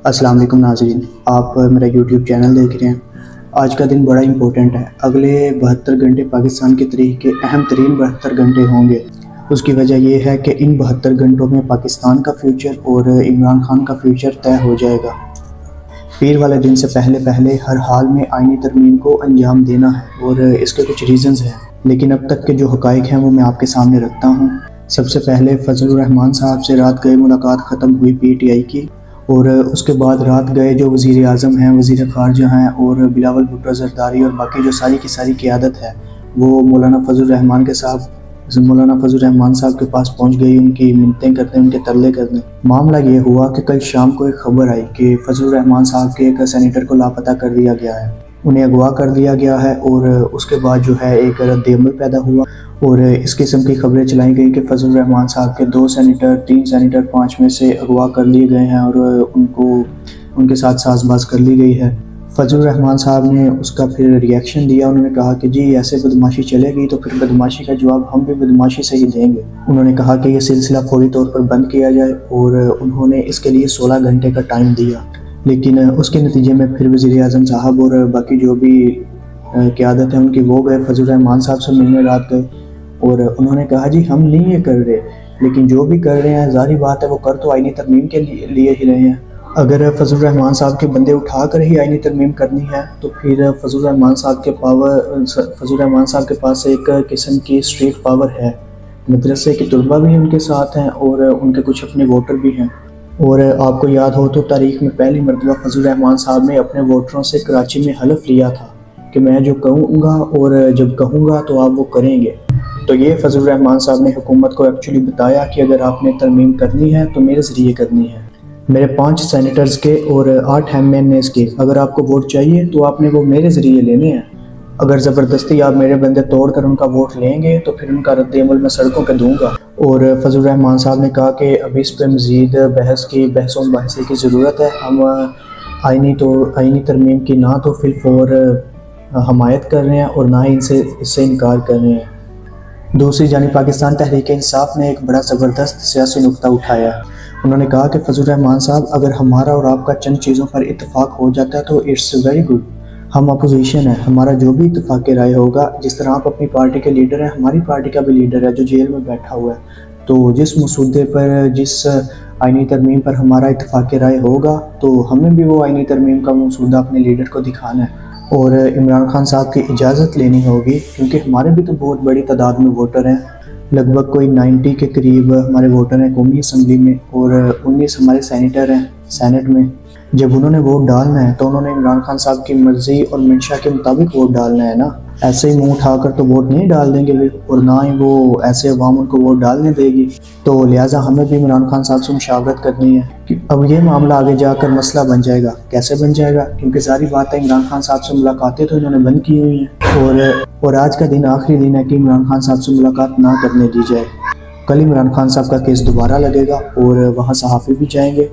السلام علیکم ناظرین، آپ میرا یوٹیوب چینل دیکھ رہے ہیں۔ آج کا دن بڑا امپورٹنٹ ہے۔ اگلے 72 گھنٹے پاکستان کی تاریخ کے اہم ترین 72 گھنٹے ہوں گے۔ اس کی وجہ یہ ہے کہ ان 72 گھنٹوں میں پاکستان کا فیوچر اور عمران خان کا فیوچر طے ہو جائے گا۔ پیر والے دن سے پہلے ہر حال میں آئینی ترمیم کو انجام دینا ہے اور اس کے کچھ ریزنز ہیں، لیکن اب تک کے جو حقائق ہیں وہ میں آپ کے سامنے رکھتا ہوں۔ سب سے پہلے فضل الرحمان صاحب سے رات گئے ملاقات ختم ہوئی پی ٹی آئی کی، اور اس کے بعد رات گئے جو وزیر اعظم ہیں، وزیر خارجہ ہیں اور بلاول بھٹو زرداری اور باقی جو ساری کی ساری قیادت ہے، وہ مولانا فضل الرحمان صاحب کے پاس پہنچ گئی، ان کی منتیں کرنے، ان کے ترلے کرنے۔ معاملہ یہ ہوا کہ کل شام کو ایک خبر آئی کہ فضل الرحمان صاحب کے ایک سینیٹر کو لاپتہ کر دیا گیا ہے، انہیں اغوا کر دیا گیا ہے، اور اس کے بعد جو ہے ایک رد عمل پیدا ہوا اور اس قسم کی خبریں چلائی گئی کہ فضل الرحمان صاحب کے 2 سینیٹر 3 سینیٹر 5 میں سے اغوا کر لیے گئے ہیں اور ان کے ساتھ ساز باز کر لی گئی ہے۔ فضل الرحمان صاحب نے اس کا پھر ریئیکشن دیا، انہوں نے کہا کہ جی ایسے بدماشی چلے گی تو پھر بدماشی کا جواب ہم بھی بدماشی سے ہی دیں گے۔ انہوں نے کہا کہ یہ سلسلہ فوری طور پر بند کیا جائے اور انہوں نے اس کے لیے 16 گھنٹے کا ٹائم دیا، لیکن اس کے نتیجے میں پھر وزیر اعظم صاحب اور باقی جو بھی قیادت ہے ان کی وہ گئے فضل الرحمان صاحب سے ملنے رات گئے، اور انہوں نے کہا جی ہم نہیں یہ کر رہے، لیکن جو بھی کر رہے ہیں ظاہری بات ہے وہ کر تو آئینی ترمیم کے لیے ہی رہے ہیں۔ اگر فضل الرحمان صاحب کے بندے اٹھا کر ہی آئینی ترمیم کرنی ہے تو پھر فضل الرحمان صاحب کے پاس ایک قسم کی اسٹریٹ پاور ہے، مدرسے کے طلباء بھی ان کے ساتھ ہیں اور ان کے کچھ اپنے ووٹر بھی ہیں۔ اور آپ کو یاد ہو تو تاریخ میں پہلی مرتبہ فضل الرحمان صاحب نے اپنے ووٹروں سے کراچی میں حلف لیا تھا کہ میں جو کہوں گا اور جب کہوں گا تو آپ وہ کریں گے۔ تو یہ فضل الرحمان صاحب نے حکومت کو ایکچولی بتایا کہ اگر آپ نے ترمیم کرنی ہے تو میرے ذریعے کرنی ہے، میرے 5 سینیٹرز کے اور 8 ایم این ایز کے، اگر آپ کو ووٹ چاہیے تو آپ نے وہ میرے ذریعے لینے ہیں۔ اگر زبردستی آپ میرے بندے توڑ کر ان کا ووٹ لیں گے تو پھر ان کا رد عمل میں سڑکوں پہ دوں گا۔ اور فضل الرحمان صاحب نے کہا کہ ابھی اس پہ مزید بحث و مباحثے کی ضرورت ہے، ہم آئینی ترمیم کی نہ تو فی الفور حمایت کر رہے ہیں اور نہ ہی اس سے انکار کر رہے ہیں۔ دوسری جانب پاکستان تحریک انصاف نے ایک بڑا زبردست سیاسی نقطہ اٹھایا ہے۔ انہوں نے کہا کہ فضل الرحمان صاحب اگر ہمارا اور آپ کا چند چیزوں پر اتفاق ہو جاتا ہے تو اٹس ویری گڈ، ہم اپوزیشن ہے، ہمارا جو بھی اتفاق رائے ہوگا، جس طرح آپ اپنی پارٹی کے لیڈر ہیں، ہماری پارٹی کا بھی لیڈر ہے جو جیل میں بیٹھا ہوا ہے، تو جس مسودے پر، جس آئینی ترمیم پر ہمارا اتفاق رائے ہوگا تو ہمیں بھی وہ آئینی ترمیم کا مسودہ اپنے لیڈر کو دکھانا ہے اور عمران خان صاحب کی اجازت لینی ہوگی، کیونکہ ہمارے بھی تو بہت بڑی تعداد میں ووٹر ہیں، لگ بھگ کوئی 90 کے قریب ہمارے ووٹر ہیں قومی اسمبلی میں اور 19 ہمارے سینیٹر ہیں سینٹ میں۔ جب انہوں نے ووٹ ڈالنا ہے تو انہوں نے عمران خان صاحب کی مرضی اور منشا کے مطابق ووٹ ڈالنا ہے نا، ایسے ہی منہ اٹھا کر تو ووٹ نہیں ڈال دیں گے اور نہ ہی وہ ایسے عوام ان کو ووٹ ڈالنے دے گی، تو لہٰذا ہمیں بھی عمران خان صاحب سے مشاورت کرنی ہے کہ اب یہ معاملہ آگے جا کر مسئلہ بن جائے گا۔ کیسے بن جائے گا؟ کیونکہ ظاہری بات ہے عمران خان صاحب سے ملاقاتیں تو انہوں نے بند کی ہوئی ہیں اور آج کا دن آخری دن ہے کہ عمران خان صاحب سے ملاقات نہ کرنے دی جائے۔ کل عمران خان صاحب کا کیس دوبارہ لگے گا اور وہاں صحافی بھی جائیں گے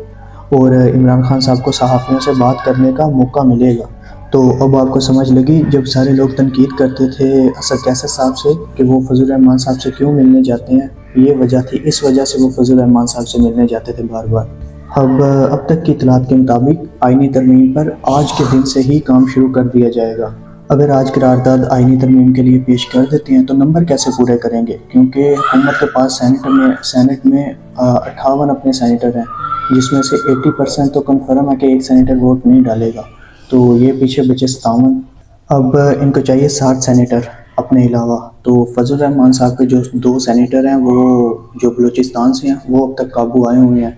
اور عمران خان صاحب کو صحافیوں سے بات کرنے کا موقع ملے گا۔ تو اب آپ کو سمجھ لگی جب سارے لوگ تنقید کرتے تھے اسد کیسر صاحب سے کہ وہ فضل الرحمان صاحب سے کیوں ملنے جاتے ہیں، یہ وجہ تھی، اس وجہ سے وہ فضل الرحمان صاحب سے ملنے جاتے تھے بار بار۔ اب تک کی اطلاعات کے مطابق آئینی ترمیم پر آج کے دن سے ہی کام شروع کر دیا جائے گا۔ اگر آج قرارداد آئینی ترمیم کے لیے پیش کر دیتے ہیں تو نمبر کیسے پورے کریں گے، کیونکہ حکومت کے پاس سینٹ میں 58 اپنے سینیٹر ہیں، جس میں سے 80% تو کنفرم ہے کہ ایک سینیٹر ووٹ نہیں ڈالے گا، تو یہ پیچھے بچے 57۔ اب ان کو چاہیے 60 سینیٹر اپنے علاوہ، تو فضل الرحمان صاحب کے جو 2 سینیٹر ہیں وہ جو بلوچستان سے ہیں وہ اب تک قابو آئے ہوئے ہیں،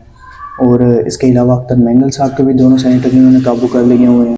اور اس کے علاوہ اختر مینگل صاحب کے بھی دونوں سینیٹر انہوں نے قابو کر لیے ہوئے ہیں۔